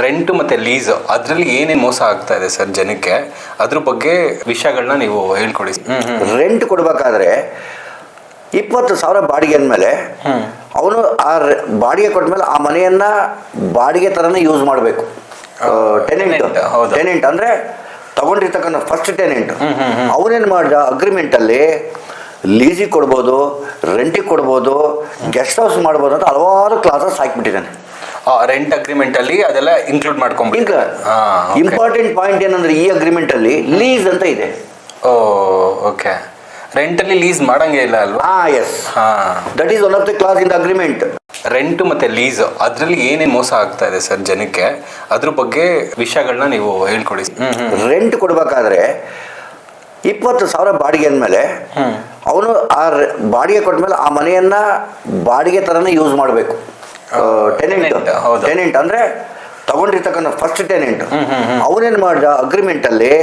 Rent ಮತ್ತೆ lease ಅದರಲ್ಲಿ ಏನೇನು ಮೋಸ ಆಗ್ತಾ ಇದೆ ಸರ್ ಜನಕ್ಕೆ, ಅದ್ರ ಬಗ್ಗೆ ವಿಷಯಗಳನ್ನ ನೀವು ಹೇಳ್ಕೊಡಿ. ರೆಂಟ್ ಕೊಡಬೇಕಾದ್ರೆ 20,000 ಬಾಡಿಗೆ ಅಂದಮೇಲೆ ಅವನು ಆ ಬಾಡಿಗೆ ಕೊಟ್ಮೇಲೆ ಆ ಮನೆಯನ್ನ ಬಾಡಿಗೆ ಥರನೇ ಯೂಸ್ ಮಾಡಬೇಕು. ಟೆನೆಂಟ್ ಅಂದರೆ ತಗೊಂಡಿರ್ತಕ್ಕಂಥ ಫಸ್ಟ್ ಟೆನೆಂಟ್ ಅವನೇನು ಮಾಡಿದ ಅಗ್ರಿಮೆಂಟಲ್ಲಿ ಲೀಸಿಗೆ ಕೊಡ್ಬೋದು, ರೆಂಟಿಗೆ ಕೊಡ್ಬೋದು, ಗೆಸ್ಟ್ ಹೌಸ್ ಮಾಡ್ಬೋದು ಅಂತ ಹಲವಾರು ಕ್ಲಾಸಸ್ ಹಾಕಿಬಿಟ್ಟಿದ್ದಾನೆ. ರೆಂಟ್ ಅಗ್ರಿಮೆಂಟ್ ಅಲ್ಲಿ ಅದೆಲ್ಲ ಇನ್ಕ್ಲೂಡ್ ಮಾಡ್ಕೊಂಡ್ಬಿಟ್ಟು. ಇಂಪಾರ್ಟೆಂಟ್ ಪಾಯಿಂಟ್ ಏನಂದ್ರೆ ಈ ಅಗ್ರಿಮೆಂಟ್ ಅಲ್ಲಿ ಲೀಸ್ ಅಂತ ಇದೆ. ಓಕೆ, ರೆಂಟ್ ಅಲ್ಲಿ ಲೀಸ್ ಮಾಡಂಗೆ ಇಲ್ಲ ಅಲ್ವಾ? Yes, that is one of the clause in the agreement. Rent ಮತ್ತೆ ಲೀಸ್ ಅದರಲ್ಲಿ ಏನೇನು ಮೋಸ ಆಗ್ತಾ ಇದೆ ಸರ್ ಜನಕ್ಕೆ, ಅದ್ರ ಬಗ್ಗೆ ವಿಷಯಗಳನ್ನ ನೀವು ಹೇಳ್ಕೊಡಿ. ರೆಂಟ್ ಕೊಡಬೇಕಾದ್ರೆ 20,000 ಬಾಡಿಗೆ ಅಂದಮೇಲೆ ಅವನು ಆ ಬಾಡಿಗೆ ಕೊಟ್ಮೇಲೆ ಆ ಮನೆಯನ್ನ ಬಾಡಿಗೆ ಥರನೇ ಯೂಸ್ ಮಾಡಬೇಕು. ಟೆನೆಂಟ್ ಅಂದರೆ ತಗೊಂಡಿರ್ತಕ್ಕಂಥ ಫಸ್ಟ್ ಟೆನೆಂಟ್ ಅವನೇನು ಮಾಡಿದ ಅಗ್ರಿಮೆಂಟಲ್ಲಿ